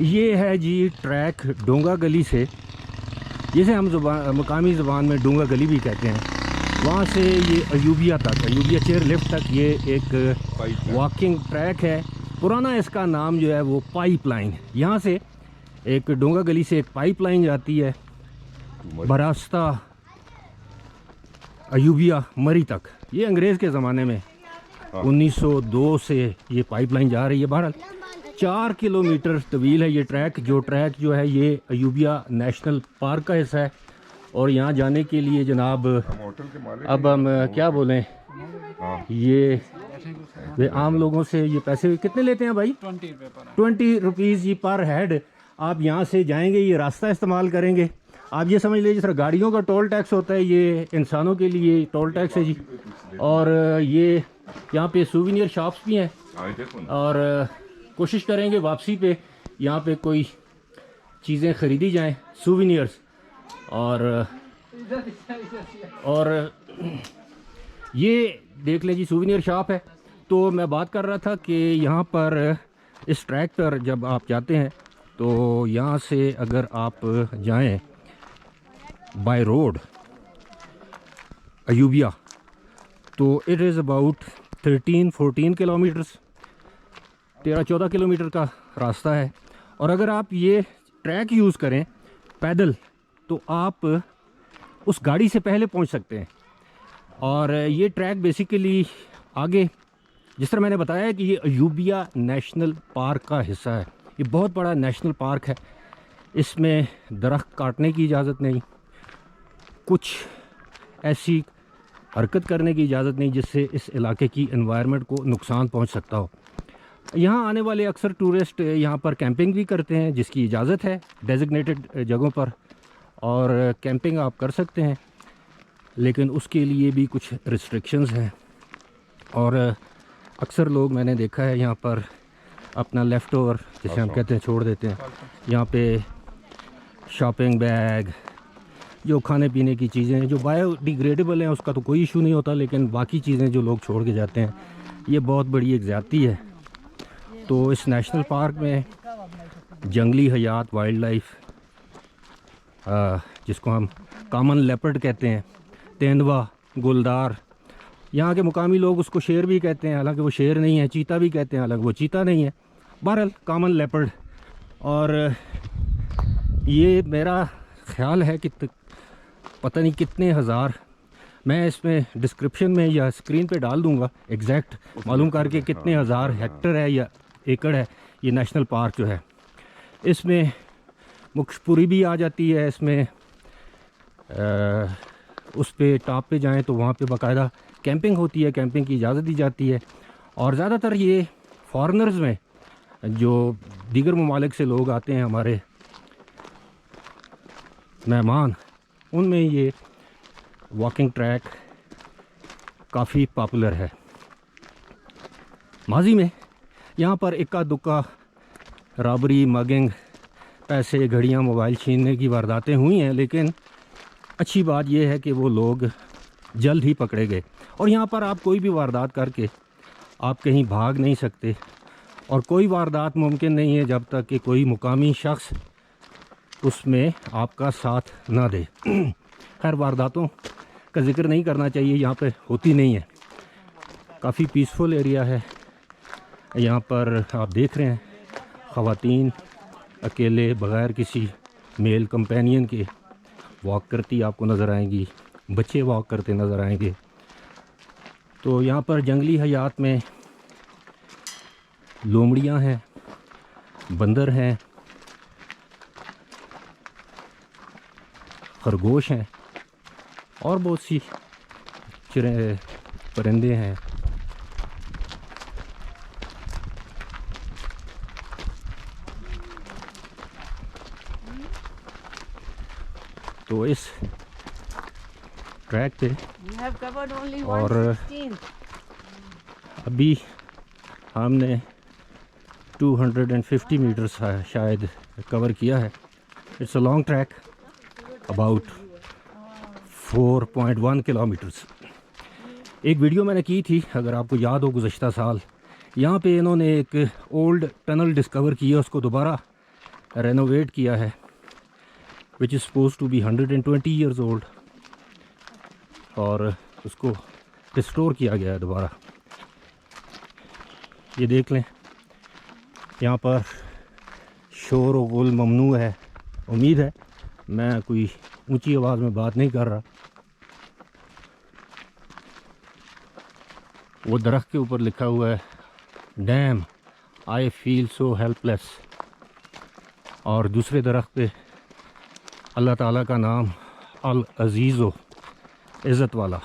ये है जी ट्रैक डोंगा गली से, जिसे हम मकामी ज़बान में डोंगा गली भी कहते हैं, वहाँ से ये अयूबिया तक, अयूबिया चेयर लिफ्ट तक ये एक वॉकिंग ट्रैक है। पुराना इसका नाम जो है वो पाइपलाइन। यहाँ से एक डोंगा गली से एक पाइपलाइन जाती है बरास्ता अयूबिया मरी तक। ये अंग्रेज़ के ज़माने में 1902 से ये पाइपलाइन जा रही है। बहरहाल 4 किलोमीटर तवील है ये ट्रैक। जो है ये अयूबिया नेशनल पार्क का हिस्सा है। और यहाँ जाने के लिए जनाब अब हम क्या बोलें, ये आम लोगों से ये पैसे कितने लेते हैं भाई? 20 रुपीज़ ये पर हेड। आप यहाँ से जाएंगे, ये रास्ता इस्तेमाल करेंगे, आप ये समझ लीजिए सर गाड़ियों का टोल टैक्स होता है, ये इंसानों के लिए टोल टैक्स है जी। और ये यहाँ पे सूवेनियर शॉप्स भी हैं और कोशिश करेंगे वापसी पे यहाँ पे कोई चीज़ें ख़रीदी जाएं, सूवेनियर्स। और ये देख लें जी सूवेनियर शॉप है। तो मैं बात कर रहा था कि यहाँ पर इस ट्रैक पर जब आप जाते हैं तो यहाँ से अगर आप जाएं बाय रोड अयूबिया तो it is about 13-14 kilometres, 13-14 kilometre का रास्ता है। और अगर आप ये ट्रैक यूज़ करें पैदल तो आप उस गाड़ी से पहले पहुंच सकते हैं। और ये ट्रैक बेसिकली आगे जिस तरह मैंने बताया है कि ये अयूबिया नेशनल पार्क का हिस्सा है। ये बहुत बड़ा नेशनल पार्क है। इसमें दरख्त काटने की इजाज़त नहीं, कुछ ऐसी हरकत करने की इजाज़त नहीं जिससे इस इलाके की एनवायरनमेंट को नुकसान पहुंच सकता हो। यहाँ आने वाले अक्सर टूरिस्ट यहाँ पर कैंपिंग भी करते हैं, जिसकी इजाज़त है डेजिग्नेटेड जगहों पर, और कैंपिंग आप कर सकते हैं, लेकिन उसके लिए भी कुछ रिस्ट्रिक्शंस हैं। और अक्सर लोग मैंने देखा है यहाँ पर अपना लेफ़्ट ओवर जिसे हम कहते हैं छोड़ देते हैं। यहाँ पे शॉपिंग बैग, जो खाने पीने की चीज़ें जो बायोडिग्रेडेबल हैं उसका तो कोई इशू नहीं होता, लेकिन बाकी चीज़ें जो लोग छोड़ के जाते हैं ये बहुत बड़ी एक ज़्यादती है। तो इस नेशनल पार्क में जंगली हयात, वाइल्ड लाइफ, जिसको हम कॉमन लेपर्ड कहते हैं, तेंदुआ, गुलदार, यहाँ के मुकामी लोग उसको शेर भी कहते हैं, हालांकि वो शेर नहीं है, चीता भी कहते हैं, हालांकि वो चीता नहीं है, बहरहाल कॉमन लेपर्ड। और ये मेरा ख्याल है कि पता नहीं कितने हज़ार, मैं इसमें डिस्क्रिप्शन में या स्क्रीन पे डाल दूंगा एग्जैक्ट मालूम करके कितने हज़ार हेक्टर है या एकड़ है ये नेशनल पार्क जो है। इसमें मुख्शपुरी भी आ जाती है। इसमें उस पे टॉप पे जाएं तो वहाँ पे बाकायदा कैंपिंग होती है, कैंपिंग की इजाज़त दी जाती है। और ज़्यादातर ये फॉरेनर्स में जो दीगर ममालिक से लोग आते हैं, हमारे मेहमान, उनमें ये वॉकिंग ट्रैक काफ़ी पॉपुलर है। माजी में यहाँ पर इक्का दुक्का रॉबरी, मगिंग, पैसे, घड़ियाँ, मोबाइल छीनने की वारदातें हुई हैं, लेकिन अच्छी बात यह है कि वो लोग जल्द ही पकड़े गए। और यहाँ पर आप कोई भी वारदात करके आप कहीं भाग नहीं सकते, और कोई वारदात मुमकिन नहीं है जब तक कि कोई मुकामी शख्स उसमें आपका साथ ना दे। खैर वारदातों का जिक्र नहीं करना चाहिए, यहाँ पे होती नहीं है। काफ़ी पीसफुल एरिया है। यहाँ पर आप देख रहे हैं ख़वातीन अकेले बग़ैर किसी मेल कंपेनियन के वॉक करती आपको नज़र आएंगी, बच्चे वॉक करते नज़र आएंगे। तो यहाँ पर जंगली हयात में लोमड़ियाँ हैं, बंदर हैं, खरगोश हैं और बहुत सी परिंदे हैं। तो इस ट्रैक पे और अभी हमने 250 मीटर्स शायद कवर किया है। It's a long track about 4.1 kilometres. एक वीडियो मैंने की थी, अगर आपको याद हो, गुज़श्ता साल यहाँ पे इन्होंने एक ओल्ड टनल डिस्कवर की है, उसको दोबारा रेनोवेट किया है, which is suppose to be 120 years old, और उसको रिस्टोर किया गया है दोबारा। ये देख लें, यहाँ पर शोर व गुल ममनू है। उम्मीद है मैं कोई ऊंची आवाज़ में बात नहीं कर रहा। वो दरख्त के ऊपर लिखा हुआ है dam I feel so helpless, और दूसरे दरख्त पे अल्लाह ताला का नाम अल अज़ीज़ो, इज़्ज़त वाला।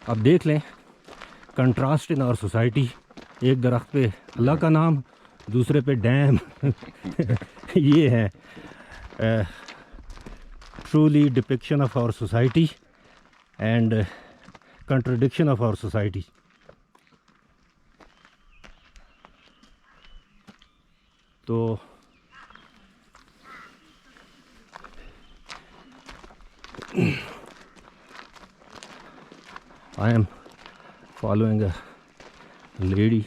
अब देख लें कंट्रास्ट इन आवर सोसाइटी, एक दरख्त पे अल्लाह का नाम, दूसरे पे डैम। ये है truly depiction of our society and contradiction of our society. तो I am following a lady.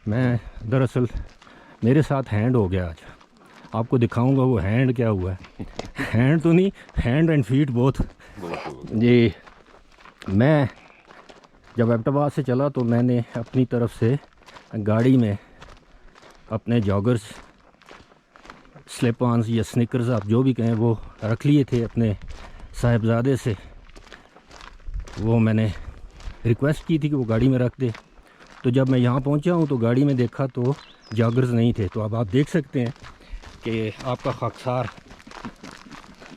मैं दरअसल मेरे साथ हैंड हो गया आज, आपको दिखाऊंगा वो हैंड क्या हुआ है। हैंड तो नहीं, हैंड एंड फीट बोथ। जी, मैं जब एबटाबाद से चला तो मैंने अपनी तरफ से गाड़ी में अपने जॉगर्स, स्लिप ऑन्स या स्निकर्स, आप जो भी कहें, वो रख लिए थे अपने साहिबजादे से। वो मैंने रिक्वेस्ट की थी कि वो गाड़ी में रख दे। तो जब मैं यहाँ पहुँचा हूँ तो गाड़ी में देखा तो जॉगर्स नहीं थे। तो अब आप देख सकते हैं कि आपका खाकसार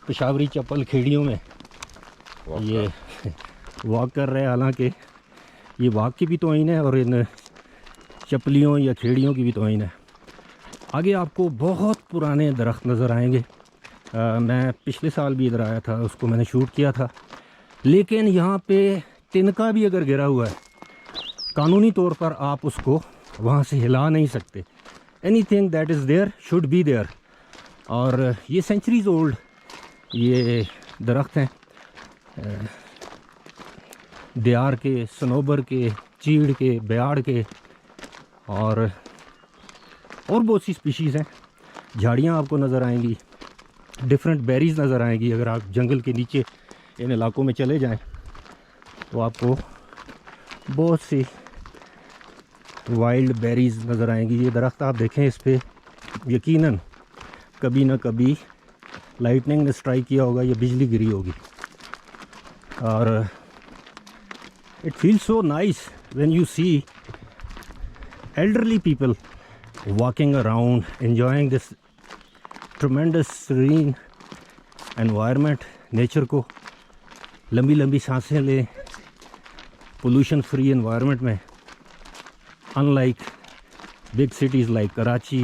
पेशावरी चप्पल खेड़ियों में ये वॉक कर रहे हैं। हालांकि ये वॉक की भी तौहीन है और इन चप्पलियों या खेड़ियों की भी तौहीन है। आगे आपको बहुत पुराने दरख्त नज़र आएंगे। मैं पिछले साल भी इधर आया था, उसको मैंने शूट किया था। लेकिन यहाँ पे तिनका भी अगर गिरा हुआ है, कानूनी तौर पर आप उसको वहाँ से हिला नहीं सकते। Anything that is there should be there. और ये सेंचुरीज ओल्ड ये दरख्त हैं, देयार के, सनोबर के, चीड़ के, बयाड़ के, और बहुत सी स्पीशीज़ हैं। झाड़ियाँ आपको नज़र आएंगी, डिफरेंट बेरीज़ नज़र आएंगी। अगर आप जंगल के नीचे इन इलाकों में चले जाएं तो आपको बहुत सी वाइल्ड बेरीज़ नज़र आएंगी। ये दरख्त आप देखें, इस पर यकीनन कभी ना कभी लाइटनिंग ने स्ट्राइक किया होगा या बिजली गिरी होगी। और it feels so nice when you see elderly people walking around enjoying this tremendous serene environment, nature को लंबी लंबी सांसें लें पोल्यूशन फ्री environment में, unlike big cities like Karachi,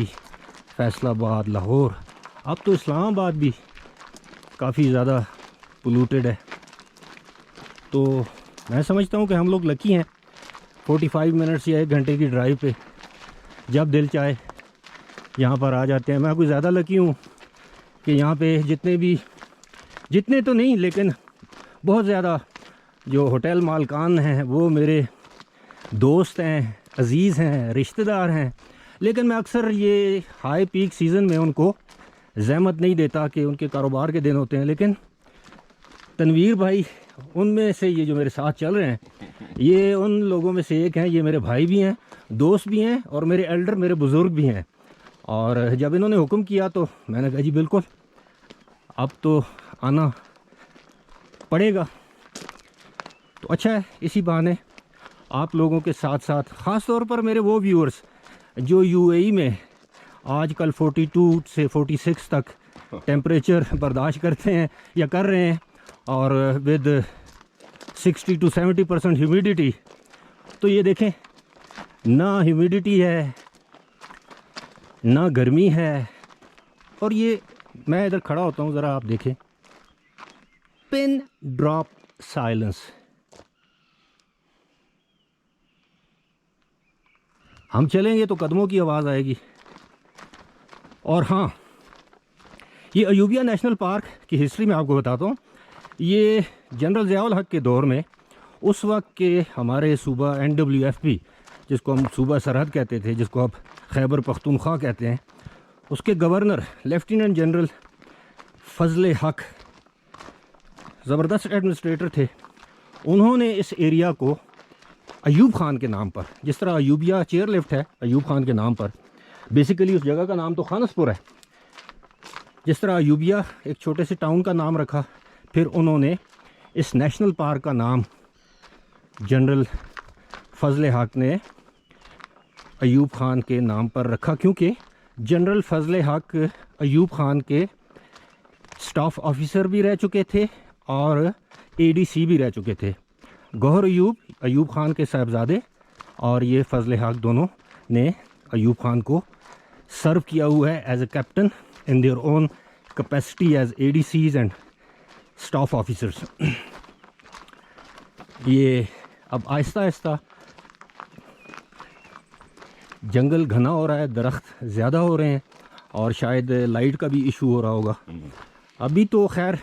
Faisalabad, Lahore. अब तो इस्लामाबाद भी काफ़ी ज़्यादा पोल्यूटेड है। तो मैं समझता हूँ कि हम लोग लकी हैं, 45 मिनट्स या 1 घंटे की ड्राइव पे जब दिल चाहे यहाँ पर आ जाते हैं। मैं कुछ ज़्यादा लकी हूँ कि यहाँ पे जितने तो नहीं लेकिन बहुत ज़्यादा जो होटल मालकान हैं वो मेरे दोस्त हैं, अज़ीज़ हैं, रिश्तेदार हैं। लेकिन मैं अक्सर ये हाई पीक सीज़न में उनको ज़हमत नहीं देता कि उनके कारोबार के दिन होते हैं। लेकिन तनवीर भाई उनमें से, ये जो मेरे साथ चल रहे हैं, ये उन लोगों में से एक हैं। ये मेरे भाई भी हैं, दोस्त भी हैं और मेरे एल्डर, मेरे बुज़ुर्ग भी हैं। और जब इन्होंने हुक्म किया तो मैंने कहा जी बिल्कुल, अब तो आना पड़ेगा। तो अच्छा है, इसी बहाने आप लोगों के साथ साथ, ख़ास तौर पर मेरे वो व्यूअर्स जो यूएई में आजकल 42 से 46 तक टेम्परेचर बर्दाश्त करते हैं या कर रहे हैं, और विद 60 to 70% ह्यूमिडिटी। तो ये देखें, ना ह्यूमिडिटी है ना गर्मी है। और ये मैं इधर खड़ा होता हूँ, ज़रा आप देखें, पिन ड्रॉप साइलेंस। हम चलेंगे तो कदमों की आवाज़ आएगी। और हाँ, ये अयूबिया नेशनल पार्क की हिस्ट्री में आपको बताता हूँ। ये जनरल ज़िया उल हक के दौर में, उस वक्त के हमारे सूबा NWFP जिसको हम सूबा सरहद कहते थे, जिसको अब खैबर पख्तूनख्वा कहते हैं, उसके गवर्नर लेफ्टिनेंट जनरल फजल हक ज़बरदस्त एडमिनिस्ट्रेटर थे। उन्होंने इस एरिया को अयूब ख़ान के नाम पर, जिस तरह अयूबिया चेयर लिफ्ट है अयूब ख़ान के नाम पर, बेसिकली उस जगह का नाम तो खानसपुर है, जिस तरह अयूबिया एक छोटे से टाउन का नाम रखा, फिर उन्होंने इस नेशनल पार्क का नाम जनरल फजल हक ने अयूब ख़ान के नाम पर रखा, क्योंकि जनरल फजल हक अयूब ख़ान के स्टाफ ऑफिसर भी रह चुके थे और एडीसी भी रह चुके थे। गौहर अयूब ख़ान के साहबजादे और ये फजल हक दोनों ने अयूब ख़ान को सर्व किया हुआ है as a captain in their own capacity as ADCs and staff officers. ये अब आहिस्ता आहिस्ता जंगल घना हो रहा है, दरख्त ज़्यादा हो रहे हैं और शायद लाइट का भी इशू हो रहा होगा। अभी तो खैर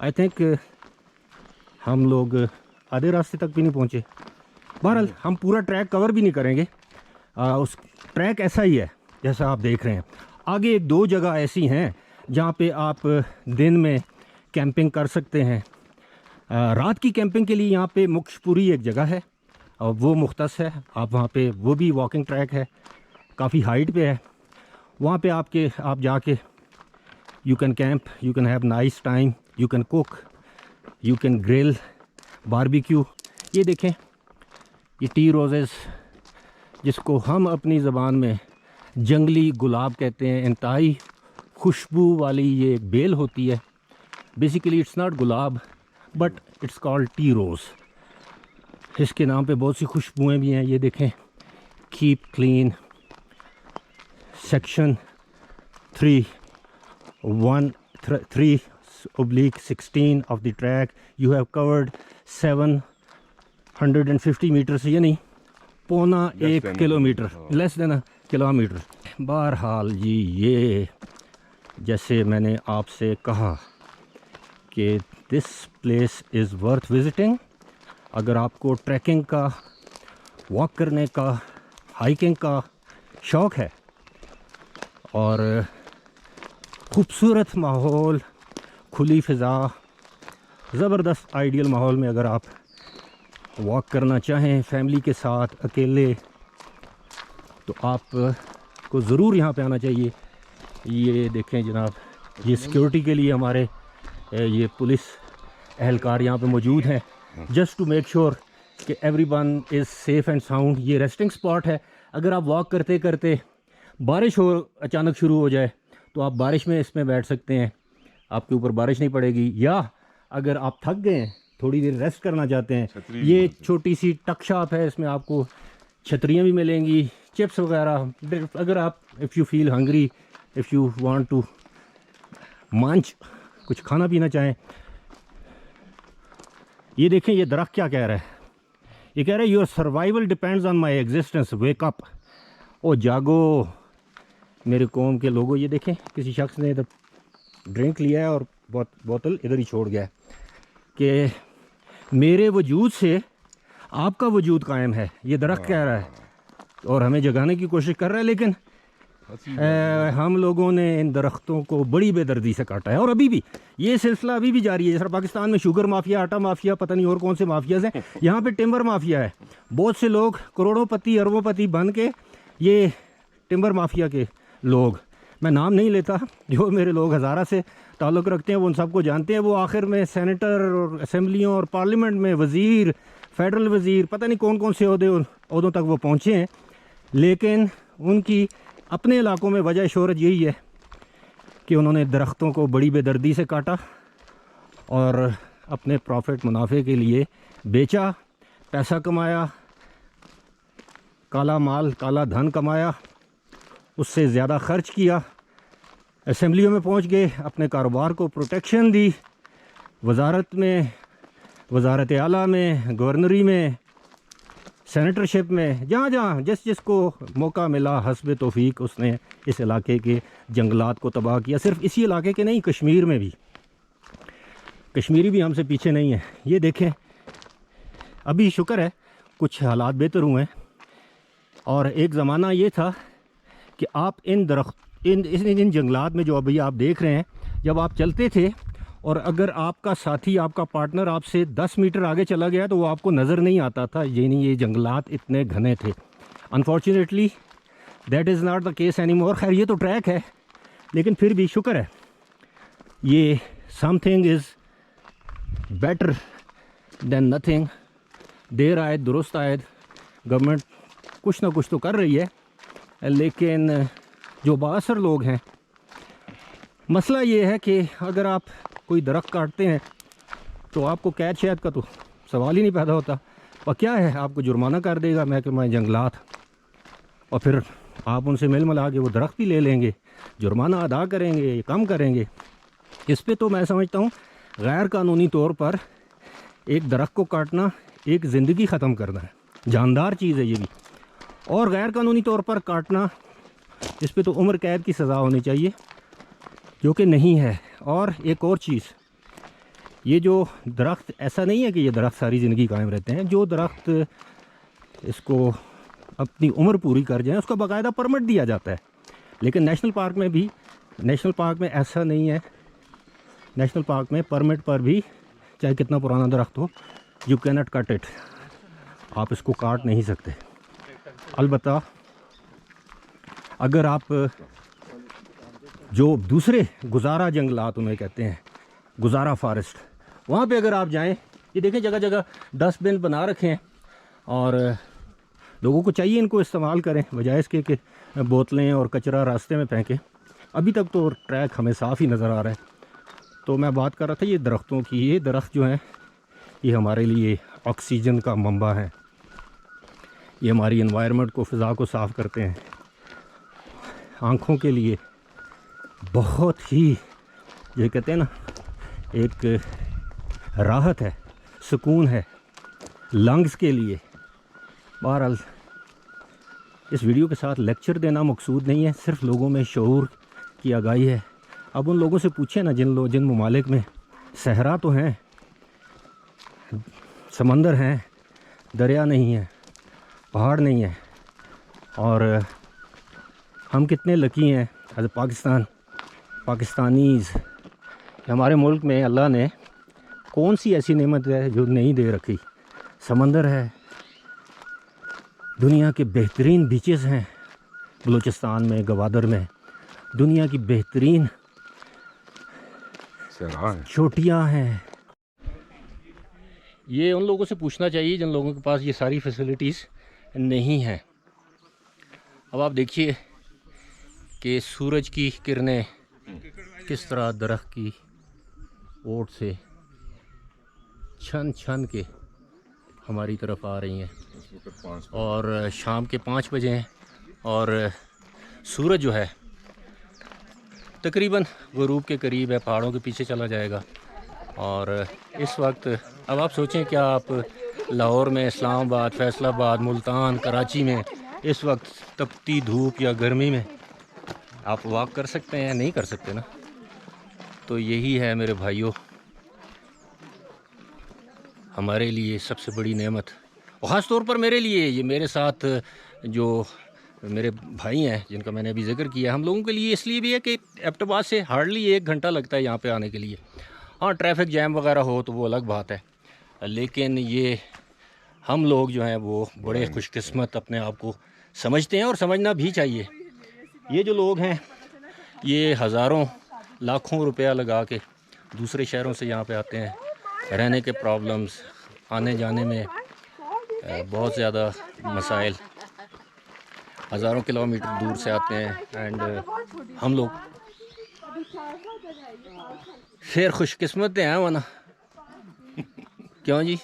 आई थिंक हम लोग आधे रास्ते तक भी नहीं पहुँचे। बहरहाल हम पूरा ट्रैक कवर भी नहीं करेंगे, उस ट्रैक ऐसा ही है जैसा आप देख रहे हैं। आगे एक दो जगह ऐसी हैं जहाँ पे आप दिन में कैंपिंग कर सकते हैं। रात की कैंपिंग के लिए यहाँ पे मुक्शपुरी एक जगह है और वो मुख्तस है, आप वहाँ पे, वो भी वॉकिंग ट्रैक है, काफ़ी हाइट पे है। वहाँ पे आप जाके you can camp, you can have nice time, you can cook, you can grill, barbecue. ये देखें, ये टी रोजेस, जिसको हम अपनी ज़बान में जंगली गुलाब कहते हैं, इंतहाई खुशबू वाली ये एक बेल होती है। बेसिकली इट्स नॉट गुलाब but it's called tea rose. इसके नाम पे बहुत सी खुशबुएँ भी हैं। ये देखें, keep clean, section 3/16 of the track you have covered 750 metre से, यानी पौना 1 kilometre, less than a kilometre. बहरहाल जी, ये जैसे मैंने आपसे कहा कि this place is worth visiting. अगर आपको ट्रैकिंग का, वॉक करने का, हाइकिंग का शौक़ है और खूबसूरत माहौल, खुली फ़िज़ा, ज़बरदस्त आइडियल माहौल में अगर आप वॉक करना चाहें फैमिली के साथ, अकेले, तो आप को ज़रूर यहाँ पे आना चाहिए। ये देखें जनाब, ये सिक्योरिटी के लिए हमारे ये पुलिस एहलकार यहाँ पे मौजूद हैं, जस्ट टू मेक श्योर कि everyone is safe and sound. ये रेस्टिंग स्पॉट है। अगर आप वॉक करते करते बारिश हो अचानक शुरू हो जाए तो आप बारिश में इसमें बैठ सकते हैं, आपके ऊपर बारिश नहीं पड़ेगी। या अगर आप थक गए हैं, थोड़ी देर रेस्ट करना चाहते हैं, ये छोटी सी टक शॉप है, इसमें आपको छतरियाँ भी मिलेंगी, चिप्स वगैरह। अगर आप if you feel hungry, if you want to munch, कुछ खाना पीना चाहें। ये देखें, ये दरख्त क्या कह रहा है, ये कह रहा है your survival depends on my existence, wake up. ओ जागो मेरे कौम के लोगों। ये देखें, किसी शख्स ने इधर ड्रिंक लिया है और बोतल इधर ही छोड़ गया है कि मेरे वजूद से आपका वजूद कायम है, ये दरख्त कह रहा है और हमें जगाने की कोशिश कर रहा है। लेकिन हम लोगों ने इन दरख्तों को बड़ी बेदर्दी से काटा है और अभी भी ये सिलसिला अभी भी जारी है। जैसे पाकिस्तान में शुगर माफिया, आटा माफिया, पता नहीं और कौन से माफियाज हैं, यहाँ पे टिम्बर माफिया है। बहुत से लोग करोड़ोंपति, अरबोंपति बन के ये टिम्बर माफिया के लोग, मैं नाम नहीं लेता, जो मेरे लोग हज़ारा से ताल्लुक़ रखते हैं वो उन सबको जानते हैं। वो आखिर में सेनेटर और असम्बलियों और पार्लियामेंट में वज़ीर, फेडरल वज़ीर, पता नहीं कौन कौन से ओहदों तक वो पहुँचे हैं। लेकिन उनकी अपने इलाकों में वजह शोहरत यही है कि उन्होंने दरख्तों को बड़ी बेदर्दी से काटा और अपने प्रॉफिट मुनाफे के लिए बेचा, पैसा कमाया, काला माल, काला धन कमाया, उससे ज़्यादा ख़र्च किया, असम्बलियों में पहुंच गए, अपने कारोबार को प्रोटेक्शन दी, वजारत में, वजारत आला में, गवर्नरी में, सेनेटरशिप में, जहाँ जहाँ जिसको मौका मिला हस्ब तौफीक उसने इस इलाके के जंगलात को तबाह किया। सिर्फ इसी इलाके के नहीं, कश्मीर में भी, कश्मीरी भी हमसे पीछे नहीं है। ये देखें, अभी शुक्र है कुछ हालात बेहतर हुए हैं। और एक ज़माना ये था कि आप इन जंगलात में जो अभी आप देख रहे हैं, जब आप चलते थे और अगर आपका साथी, आपका पार्टनर आपसे 10 मीटर आगे चला गया तो वो आपको नज़र नहीं आता था, यानी ये जंगलात इतने घने थे। Unfortunately that is not the case any more. खैर, ये तो ट्रैक है, लेकिन फिर भी शुक्र है, ये something is better than nothing. देर आयद दुरुस्त आयद, गवर्नमेंट कुछ ना कुछ तो कर रही है, लेकिन जो बाअसर लोग हैं, मसला ये है कि अगर आप कोई दरख्त काटते हैं तो आपको कैद शैद का तो सवाल ही नहीं पैदा होता। और क्या है, आपको जुर्माना कर देगा महकमा जंगलात, और फिर आप उनसे मिल मिला के वो दरख्त भी ले लेंगे, जुर्माना अदा करेंगे, कम करेंगे। इस पे तो मैं समझता हूँ गैर कानूनी तौर पर एक दरख्त को काटना एक ज़िंदगी ख़त्म करना है, जानदार चीज़ है ये भी। और गैर कानूनी तौर पर काटना, इस पे तो उम्र कैद की सज़ा होनी चाहिए, जो कि नहीं है। और एक और चीज़, ये जो दरख्त, ऐसा नहीं है कि ये दरख्त सारी ज़िंदगी कायम रहते हैं। जो दरख्त इसको अपनी उम्र पूरी कर जाए उसका बाकायदा परमिट दिया जाता है। लेकिन नेशनल पार्क में ऐसा नहीं है। नेशनल पार्क में परमिट पर भी, चाहे कितना पुराना दरख्त हो, you can not cut it, आप इसको काट नहीं सकते। अलबत्ता अगर आप जो दूसरे गुजारा जंगलात उन्हें कहते हैं, गुजारा फॉरेस्ट, वहाँ पे अगर आप जाएं, ये देखें जगह जगह डस्टबिन बना रखे हैं और लोगों को चाहिए इनको इस्तेमाल करें, बजाय इसके कि बोतलें और कचरा रास्ते में फेंकें। अभी तक तो ट्रैक हमें साफ़ ही नज़र आ रहा है। तो मैं बात कर रहा था ये दरख्तों की। ये दरख्त जो हैं, ये हमारे लिए ऑक्सीजन का मंबा है, ये हमारी एनवायरनमेंट को, फ़िज़ा को साफ़ करते हैं। आँखों के लिए बहुत ही, ये कहते हैं ना, एक राहत है, सुकून है। लंग्स के लिए, बहरहाल इस वीडियो के साथ लेक्चर देना मकसूद नहीं है, सिर्फ लोगों में शऊर की आगाही है। अब उन लोगों से पूछें ना जिन ममालिक में सहरा तो हैं, समंदर हैं, दरिया नहीं है, पहाड़ नहीं है, और हम कितने लकी हैं एज पाकिस्तानीज़। हमारे मुल्क में अल्लाह ने कौन सी ऐसी नेमत है जो नहीं दे रखी। समंदर है, दुनिया के बेहतरीन बीचेस हैं बलूचिस्तान में, गवादर में, दुनिया की बेहतरीन चोटियाँ हैं। ये उन लोगों से पूछना चाहिए जिन लोगों के पास ये सारी फैसिलिटीज़ नहीं हैं। अब आप देखिए कि सूरज की किरणें किस तरह दरख्त की ओट से छन छन के हमारी तरफ आ रही हैं, और शाम के 5 बजे हैं और सूरज जो है तकरीबन गुरूब के करीब है, पहाड़ों के पीछे चला जाएगा। और इस वक्त अब आप सोचें, क्या आप लाहौर में, इस्लामाबाद, फैसलाबाद, मुल्तान, कराची में इस वक्त तपती धूप या गर्मी में आप वॉक कर सकते हैं? नहीं कर सकते ना। तो यही है मेरे भाइयों, हमारे लिए सबसे बड़ी नेमत, और ख़ास तौर पर मेरे लिए, ये मेरे साथ जो मेरे भाई हैं जिनका मैंने अभी जिक्र किया, हम लोगों के लिए इसलिए भी है कि एबटाबाद से हार्डली 1 घंटा लगता है यहाँ पे आने के लिए। हाँ, ट्रैफिक जैम वगैरह हो तो वो अलग बात है, लेकिन ये हम लोग जो हैं वो बड़े खुशकिस्मत अपने आप को समझते हैं, और समझना भी चाहिए। ये जो लोग हैं, ये हज़ारों लाखों रुपया लगा के दूसरे शहरों से यहाँ पे आते हैं, रहने के प्रॉब्लम्स, आने जाने में बहुत ज़्यादा मसाइल, हज़ारों किलोमीटर दूर से आते हैं, एंड हम लोग फिर खुशकिस्मत हैं वरना क्यों जी।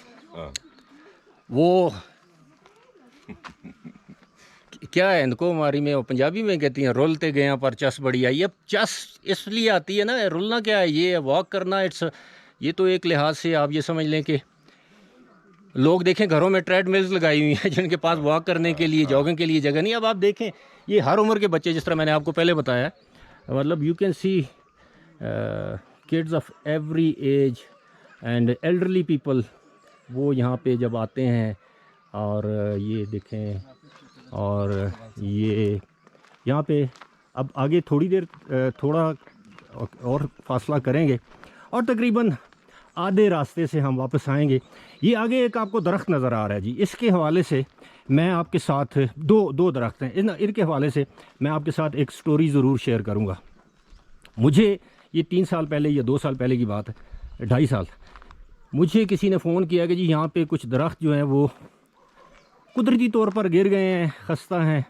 वो क्या है, इनको हमारी में पंजाबी में कहती हैं रुलते गए पर चस बड़ी आई। अब चस इसलिए आती है ना, रुलना क्या है, ये वॉक करना, इट्स, ये तो एक लिहाज से आप ये समझ लें कि लोग देखें घरों में ट्रेडमिल्स लगाई हुई हैं जिनके पास वॉक करने के लिए, जॉगिंग के लिए जगह नहीं। अब आप देखें, ये हर उम्र के बच्चे, जिस तरह मैंने आपको पहले बताया, मतलब you can see kids of every age and elderly people, वो यहाँ पे जब आते हैं, और ये देखें और ये यहाँ पे अब आगे थोड़ी देर थोड़ा और फासला करेंगे और तकरीबन आधे रास्ते से हम वापस आएंगे। ये आगे एक आपको दरख्त नज़र आ रहा है जी, इसके हवाले से मैं आपके साथ दो दरख्त हैं, इनके हवाले से मैं आपके साथ एक स्टोरी ज़रूर शेयर करूँगा। मुझे ये 3 साल पहले या 2 साल पहले की बात है, 2.5 साल, मुझे किसी ने फ़ोन किया कि जी यहाँ पे कुछ दरख्त जो हैं वो कुदरती तौर पर गिर गए हैं, खस्ता हैं,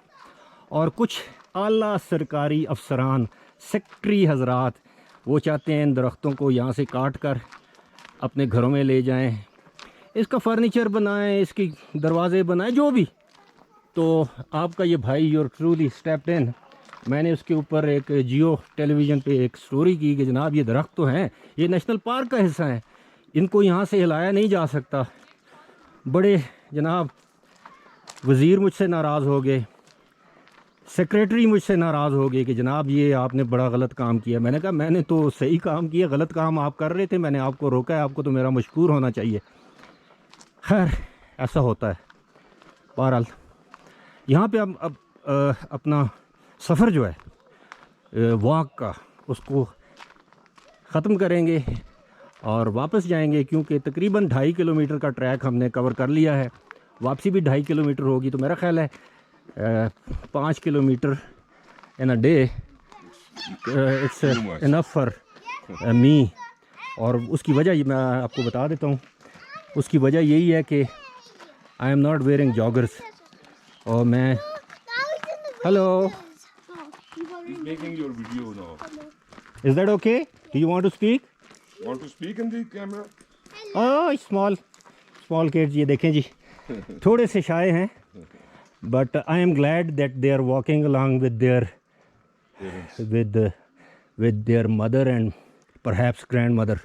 और कुछ आला सरकारी अफसरान, सेक्रेटरी हजरात, वो चाहते हैं इन दरख्तों को यहाँ से काट कर अपने घरों में ले जाएं, इसका फर्नीचर बनाएं, इसके दरवाज़े बनाएं, जो भी। तो आपका ये भाई योर ट्रूली स्टेप्ड इन, मैंने उसके ऊपर एक जियो टेलीविज़न पे एक स्टोरी की कि जनाब ये दरख्त तो हैं, ये नेशनल पार्क का हिस्सा है, इनको यहाँ से हिलाया नहीं जा सकता। बड़े जनाब वज़ीर मुझसे नाराज़ हो गए, सेक्रेटरी मुझसे नाराज़ हो गए कि जनाब ये आपने बड़ा गलत काम किया। मैंने कहा मैंने तो सही काम किया, गलत काम आप कर रहे थे, मैंने आपको रोका है, आपको तो मेरा मशकूर होना चाहिए। खैर ऐसा होता है। बहरहाल यहाँ पे हम अब अपना सफ़र जो है वॉक का उसको ख़त्म करेंगे और वापस जाएंगे, क्योंकि तकरीबन 2.5 किलोमीटर का ट्रैक हमने कवर कर लिया है। वापसी भी 2.5 किलोमीटर होगी, तो मेरा ख्याल है 5 kilometre in a day it's enough for me. और उसकी वजह मैं आपको बता देता हूँ, उसकी वजह यही है कि I am not wearing joggers. और मैं hello Making your video now. Is that okay? Do you want to speak? Want to speak in the camera? Oh small kids, ये देखें जी, थोड़े से शाय हैं, but I am glad that they are walking along with their mother and perhaps grandmother.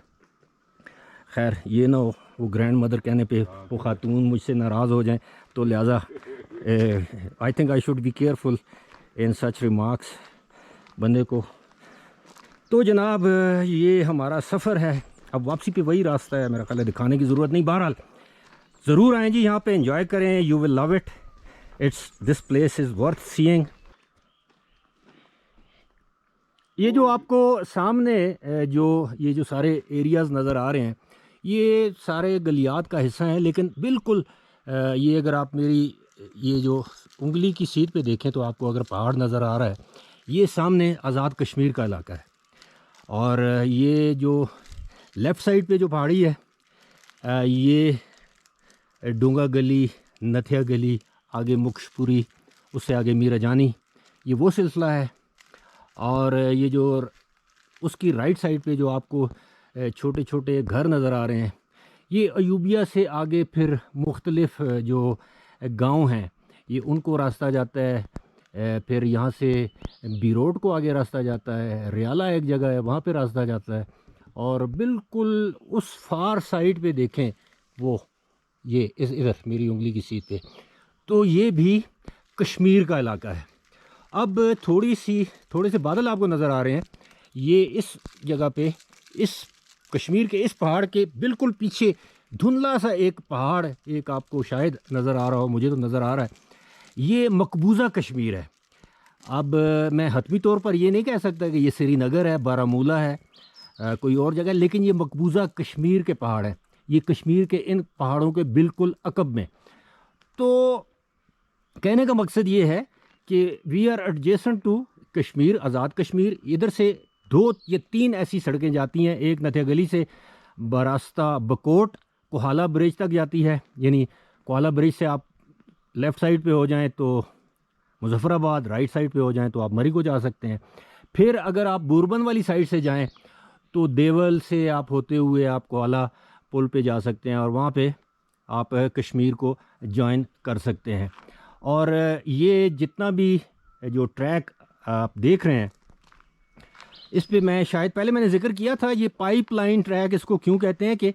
खैर ये ना हो वो ग्रैंड मदर कहने पे वो ख़ातून मुझसे नाराज़ हो जाएं, तो लिहाजा I think I should be careful in such remarks बंदे को। तो जनाब ये हमारा सफ़र है, अब वापसी पे वही रास्ता है, मेरा ख्याल है दिखाने की ज़रूरत नहीं। बहरहाल ज़रूर आएँ जी, यहाँ पे एंजॉय करें, you will love it, this place is worth seeing. ये जो आपको सामने ये जो सारे एरियाज़ नज़र आ रहे हैं, ये सारे गलियात का हिस्सा हैं, लेकिन बिल्कुल ये अगर आप मेरी ये जो उंगली की सीध पे देखें तो आपको अगर पहाड़ नज़र आ रहा है, ये सामने आज़ाद कश्मीर का इलाका है। और ये जो लेफ़्ट साइड पे जो पहाड़ी है, ये डूंगा गली, नथिया गली, आगे मुक्शपुरी, उससे आगे मीरा जानी, ये वो सिलसिला है। और ये जो उसकी राइट साइड पे जो आपको छोटे छोटे घर नज़र आ रहे हैं, ये अयूबिया से आगे फिर मुख्तलिफ़ जो गांव हैं, ये उनको रास्ता जाता है। फिर यहाँ से बी रोड को आगे रास्ता जाता है, रियाला एक जगह है वहाँ पे रास्ता जाता है। और बिल्कुल उस फार साइड पे देखें, वो ये इधर मेरी उंगली की सीध पे, तो ये भी कश्मीर का इलाका है। अब थोड़े से बादल आपको नज़र आ रहे हैं, ये इस जगह पे, इस कश्मीर के इस पहाड़ के बिल्कुल पीछे धुंधला सा एक पहाड़, एक आपको शायद नज़र आ रहा हो, मुझे तो नज़र आ रहा है, ये मकबूजा कश्मीर है। अब मैं हतमी तौर पर ये नहीं कह सकता कि ये श्रीनगर है, बारामूला है, कोई और जगह, लेकिन ये मकबूजा कश्मीर के पहाड़ है, ये कश्मीर के इन पहाड़ों के बिल्कुल अकब में। तो कहने का मकसद ये है कि we are adjacent to Kashmir, Azad Kashmir. इधर से 2 या 3 ऐसी सड़कें जाती हैं, एक नथिया गली से बरास्ता बकोट कोहाला ब्रिज तक जाती है, यानी कोहाला ब्रिज से आप लेफ़्ट साइड पे हो जाएं तो मुजफ्फराबाद, राइट साइड पे हो जाएं तो आप मरी को जा सकते हैं। फिर अगर आप बुरबन वाली साइड से जाएं तो देवल से आप होते हुए आप कोहाला पुल पे जा सकते हैं, और वहाँ पे आप कश्मीर को ज्वाइन कर सकते हैं। और ये जितना भी जो ट्रैक आप देख रहे हैं, इस पे मैं शायद पहले मैंने जिक्र किया था, ये पाइपलाइन ट्रैक इसको क्यों कहते हैं कि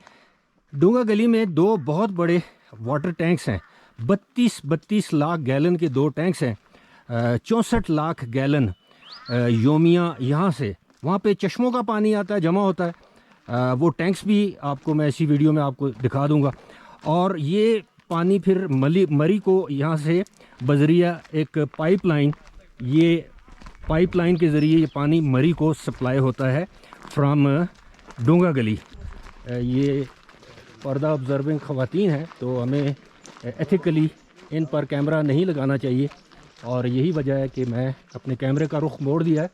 डूंगा गली में 2 बहुत बड़े वाटर टैंक्स हैं, 32 लाख गैलन के 2 टैंक्स हैं, 64 लाख गैलन योमिया यहाँ से वहाँ पे चश्मों का पानी आता है, जमा होता है। वो टैंक्स भी आपको मैं इसी वीडियो में आपको दिखा दूँगा। और ये पानी फिर मरी को यहाँ से बजरिया एक पाइपलाइन, ये पाइपलाइन के ज़रिए ये पानी मरी को सप्लाई होता है फ्राम डोंगा गली। ये पर्दा ऑब्जर्विंग ख़वातीन हैं, तो हमें एथिकली इन पर कैमरा नहीं लगाना चाहिए, और यही वजह है कि मैं अपने कैमरे का रुख मोड़ दिया है।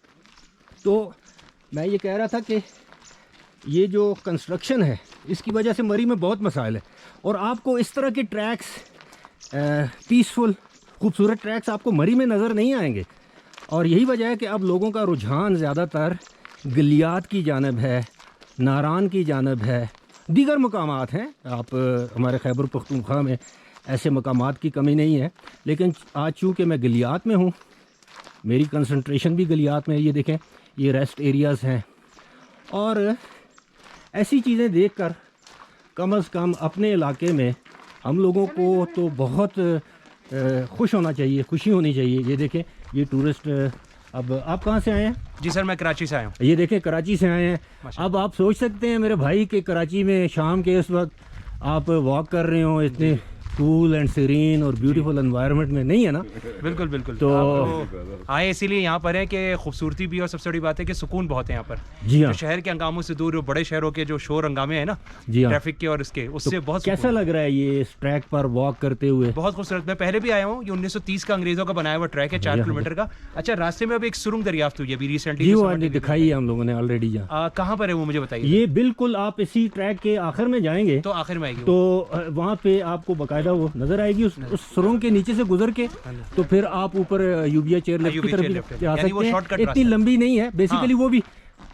तो मैं ये कह रहा था कि ये जो कंस्ट्रक्शन है इसकी वजह से मरी में बहुत मसाइल है, और आपको इस तरह के ट्रैक्स, पीसफुल खूबसूरत ट्रैक्स आपको मरी में नज़र नहीं आएंगे। और यही वजह है कि अब लोगों का रुझान ज़्यादातर गलियात की जानब है, नारान की जानब है, दीगर मकामात हैं। आप हमारे खैबर पख्तूनख्वा में ऐसे मकामात की कमी नहीं है, लेकिन आज चूँकि मैं गलियात में हूँ, मेरी कंसंट्रेशन भी गलियात में है। ये देखें, ये रेस्ट एरियाज़ हैं, और ऐसी चीज़ें देखकर कम से कम अपने इलाके में हम लोगों को तो बहुत खुश होना चाहिए, खुशी होनी चाहिए। ये देखें, ये टूरिस्ट, अब आप कहाँ से आए हैं? जी सर, मैं कराची से आया हूँ। ये देखें, कराची से आए हैं। अब आप सोच सकते हैं मेरे भाई कि कराची में शाम के इस वक्त आप वॉक कर रहे हो इतने कूल एंड सीरीन और ब्यूटीफुल एनवायरनमेंट में, नहीं है ना? बिल्कुल बिल्कुल। तो आए इसीलिए यहाँ पर है कि खूबसूरती भी, और सबसे बड़ी बात है कि सुकून बहुत है यहाँ पर। जी हाँ, जो शहर के हंगामों से दूर, बड़े शहरों के जो शोर हंगामे हैं ना, जी हाँ। ट्रैफिक के और इसके, उससे बहुत कैसा सुकून है। लग रहा है ये इस ट्रैक पर वॉक करते हुए? बहुत खूबसूरत। मैं पहले भी आया हूँ। ये 1930 का अंग्रेजों का बनाया हुआ ट्रैक है, 4 किलोमीटर का। अच्छा, रास्ते में अब एक सुरंग दरियाफ्त हुई है अभी रिसेंटली। जी, वो दिखाई है हम लोगों ने ऑलरेडी। जहाँ कहाँ पर है वो मुझे बताइए। ये बिल्कुल आप इसी ट्रैक के आखिर में जाएंगे तो आखिर में आएगी तो वहाँ पे आपको बकायदा वो नजर आएगी, उस सुरंग के नीचे से गुजर के, तो फिर आप ऊपर यूबिया चेयर लिफ्ट की तरफ भी जा सकते हैं। इतनी लंबी नहीं है बेसिकली, वो भी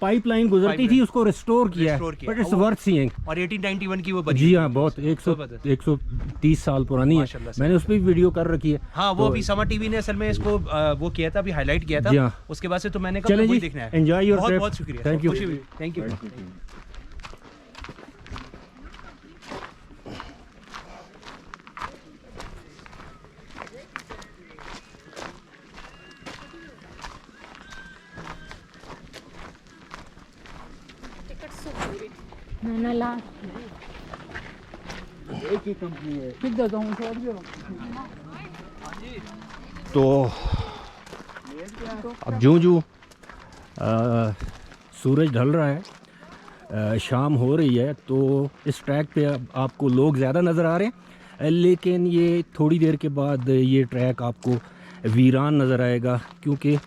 पाइपलाइन गुजरती थी, उसको रिस्टोर किया है, बट इट्स वर्थ सीइंग। और 1891 की वो बनी। जी हाँ, बहुत 130 साल पुरानी है। मैंने उस पर भी वीडियो कर रखी है। हाँ, वो अभी समा टीवी ने असल में इसको वो किया था, अभी हाईलाइट किया था। उसके बाद से तो मैंने कहा वही देखना है। Enjoy your trip. बहुत शुक्रिया, थैंक यू, थैंक यू। ना लास्ट एक ही कंपनी है, ठीक देता हूँ छोड़ दो। तो अब जो सूरज ढल रहा है, शाम हो रही है, तो इस ट्रैक पे अब आपको लोग ज़्यादा नज़र आ रहे हैं, लेकिन ये थोड़ी देर के बाद ये ट्रैक आपको वीरान नज़र आएगा, क्योंकि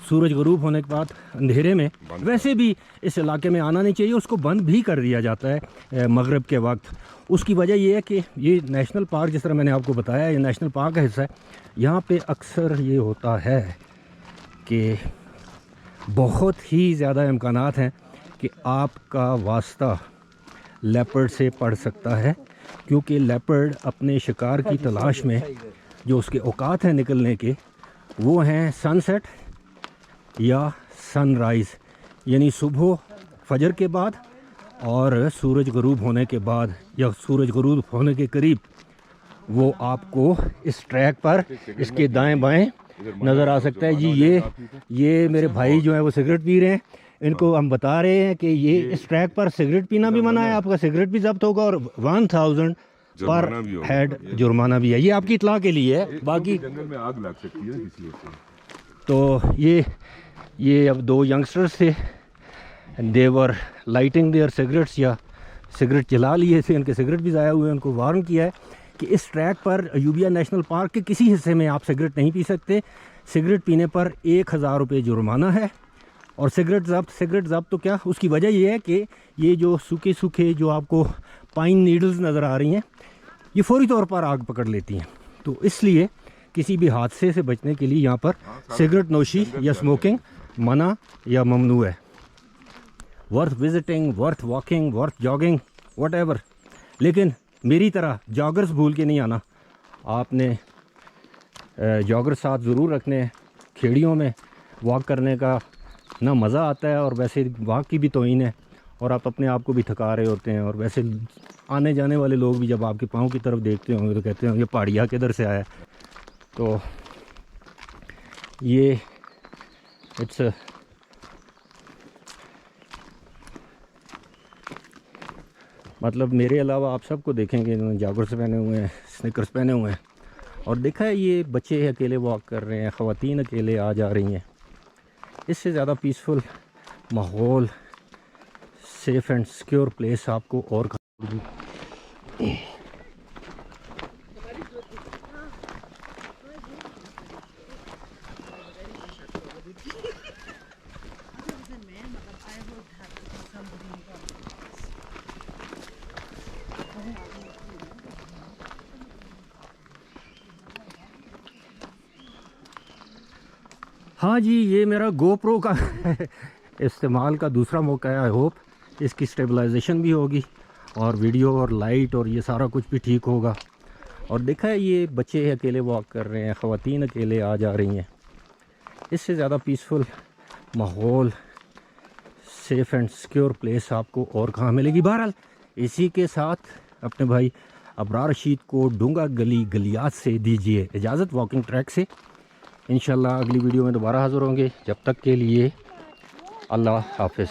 सूरज गरूब होने के बाद अंधेरे में वैसे भी इस इलाके में आना नहीं चाहिए, उसको बंद भी कर दिया जाता है मगरिब के वक्त। उसकी वजह ये है कि ये नेशनल पार्क, जिस तरह मैंने आपको बताया, ये नेशनल पार्क का हिस्सा है। यहाँ पे अक्सर ये होता है कि बहुत ही ज़्यादा इम्कानात हैं कि आपका वास्ता लेपर्ड से पड़ सकता है, क्योंकि लेपर्ड अपने शिकार की तलाश में जो उसके औकात हैं निकलने के, वो हैं सनसेट या सनराइज़, यानी सुबह फजर के बाद और सूरज गरूब होने के बाद या सूरज गरूब होने के करीब। वो आपको इस ट्रैक पर इसके दाएं बाएं नज़र आ सकता है। जी, ये मेरे भाई जो हैं वो सिगरेट पी रहे हैं। इनको हम बता रहे हैं कि ये इस ट्रैक पर सिगरेट पीना भी मना है, आपका सिगरेट भी जब्त होगा और 1000 पर हेड जुर्माना भी है। ये आपकी इत्तला के लिए है। बाकी जंगल में आग लग सकती है किसी वजह से। तो ये अब दो यंगस्टर्स थे, देवर लाइटिंग देयर सिगरेट्स, या सिगरेट जला लिए थे, उनके सिगरेट भी ज़ाया हुए। उनको वार्न किया है कि इस ट्रैक पर यूबिया नेशनल पार्क के किसी हिस्से में आप सिगरेट नहीं पी सकते। सिगरेट पीने पर 1000 रुपये जुर्माना है, और सिगरेट ज़ब्त तो क्या, उसकी वजह ये है कि ये जो सूखे जो आपको पाइन नीडल्स नज़र आ रही हैं, ये फौरी तौर पर आग पकड़ लेती हैं। तो इसलिए किसी भी हादसे से बचने के लिए यहाँ पर सिगरेट नोशी या स्मोकिंग मना या ममनू है। Worth visiting, worth walking, worth jogging, whatever, लेकिन मेरी तरह जॉगर्स भूल के नहीं आना। आपने जॉगर साथ ज़रूर रखने हैं। खेड़ियों में वॉक करने का ना मज़ा आता है, और वैसे वॉक की भी तौहीन है, और आप अपने आप को भी थका रहे होते हैं। और वैसे आने जाने वाले लोग भी जब आपके पाँव की तरफ देखते होंगे तो कहते होंगे पहाड़िया किधर से आया। तो ये इट्स मतलब मेरे अलावा आप सबको देखेंगे जिन्होंने जॉगर्स पहने हुए हैं, स्निकर्स पहने हुए हैं, और देखा है ये बच्चे अकेले वॉक कर रहे हैं, ख़वातीन अकेले आ जा रही हैं। इससे ज़्यादा पीसफुल माहौल, सेफ़ एंड सिक्योर प्लेस आपको और कहाँ मिलेगी। हाँ जी, ये मेरा GoPro का इस्तेमाल का दूसरा मौका है। आई होप इसकी स्टेबलाइजेशन भी होगी और वीडियो और लाइट और ये सारा कुछ भी ठीक होगा। और देखा है ये बच्चे अकेले वॉक कर रहे हैं, ख़वातीन अकेले आ जा रही हैं। इससे ज़्यादा पीसफुल माहौल, सेफ़ एंड सिक्योर प्लेस आपको और कहाँ मिलेगी। बहरहाल इसी के साथ अपने भाई अबरार रशीद को डूंगा गली गलियात से दीजिए इजाज़त, वॉकिंग ट्रैक से। इंशाल्लाह अगली वीडियो में दोबारा हाज़िर होंगे। जब तक के लिए अल्लाह हाफ़िज़।